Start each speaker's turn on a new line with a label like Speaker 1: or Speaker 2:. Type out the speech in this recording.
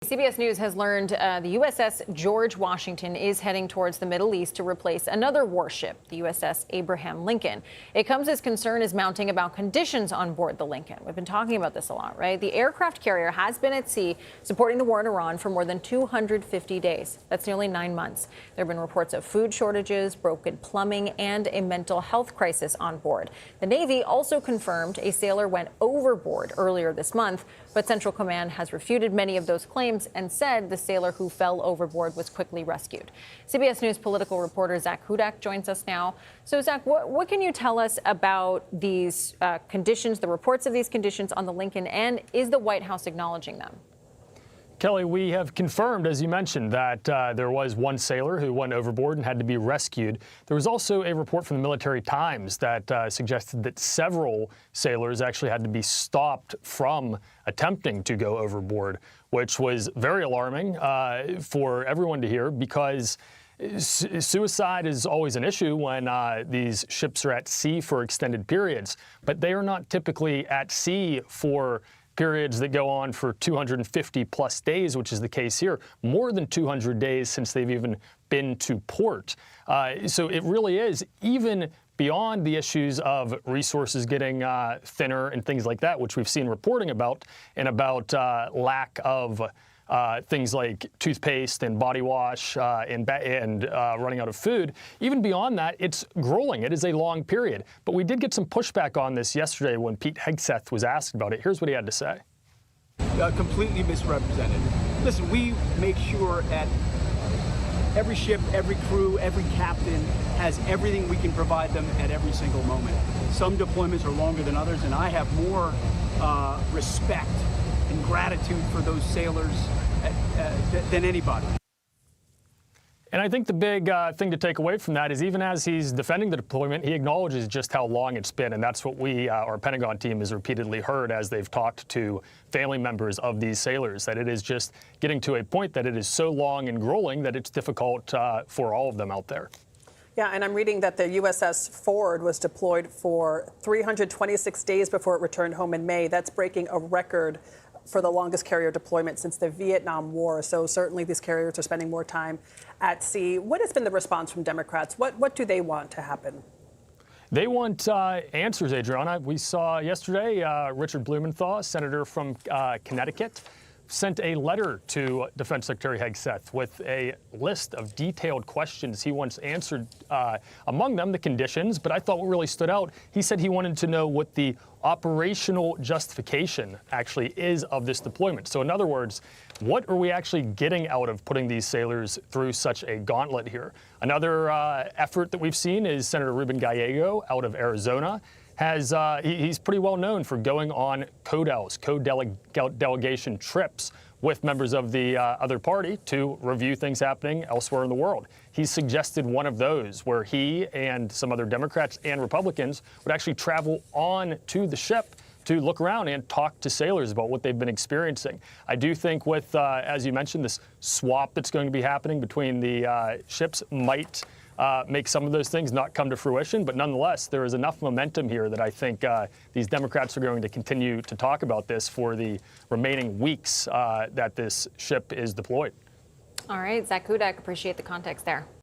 Speaker 1: CBS News has learned the USS George Washington is heading towards the Middle East to replace another warship, the USS Abraham Lincoln. It comes as concern is mounting about conditions on board the Lincoln. We've been talking about this a lot, right? The aircraft carrier has been at sea supporting the war in Iran for more than 250 days. That's nearly 9 months. There have been reports of food shortages, broken plumbing, and a mental health crisis on board. The Navy also confirmed a sailor went overboard earlier this month, but Central Command has refuted many of those claims and said the sailor who fell overboard was quickly rescued. CBS News political reporter Zak Hudak joins us now. So, Zak, what can you tell us about these conditions, the reports of these conditions on the Lincoln, and is the White House acknowledging them?
Speaker 2: Kelly, we have confirmed, as you mentioned, that there was one sailor who went overboard and had to be rescued. There was also a report from the Military Times that suggested that several sailors actually had to be stopped from attempting to go overboard, which was very alarming for everyone to hear, because suicide is always an issue when these ships are at sea for extended periods, but they are not typically at sea for periods that go on for 250 plus days, which is the case here, more than 200 days since they've even been to port. So it really is, even beyond the issues of resources getting thinner and things like that, which we've seen reporting about, and about lack of things like toothpaste and body wash and running out of food. Even beyond that, it's grueling. It is a long period. But we did get some pushback on this yesterday when Pete Hegseth was asked about it. Here's what he had to say.
Speaker 3: Completely misrepresented. Listen, we make sure that every ship, every crew, every captain has everything we can provide them at every single moment. Some deployments are longer than others, and I have more respect and gratitude for those sailors than anybody.
Speaker 2: And I think the big thing to take away from that is, even as he's defending the deployment, he acknowledges just how long it's been. And that's what our Pentagon team has repeatedly heard as they've talked to family members of these sailors, that it is just getting to a point that it is so long and grueling that it's difficult for all of them out there.
Speaker 4: Yeah, and I'm reading that the USS Ford was deployed for 326 days before it returned home in May. That's breaking a record for the longest carrier deployment since the Vietnam War. So certainly these carriers are spending more time at sea. What has been the response from Democrats? What do they want to happen?
Speaker 2: They want answers, Adriana. We saw yesterday Richard Blumenthal, senator from Connecticut, sent a letter to Defense Secretary Hegseth with a list of detailed questions he wants answered, among them the conditions. But I thought what really stood out, he said he wanted to know what the operational justification actually is of this deployment. So in other words, what are we actually getting out of putting these sailors through such a gauntlet here? Another effort that we've seen is Senator Ruben Gallego out of Arizona. He's pretty well known for going on co-delegation trips with members of the other party to review things happening elsewhere in the world. He suggested one of those where he and some other Democrats and Republicans would actually travel on to the ship to look around and talk to sailors about what they've been experiencing. I do think with, as you mentioned, this swap that's going to be happening between the ships might make some of those things not come to fruition. But nonetheless, there is enough momentum here that I think these Democrats are going to continue to talk about this for the remaining weeks that this ship is deployed.
Speaker 1: All right, Zak Hudak, appreciate the context there.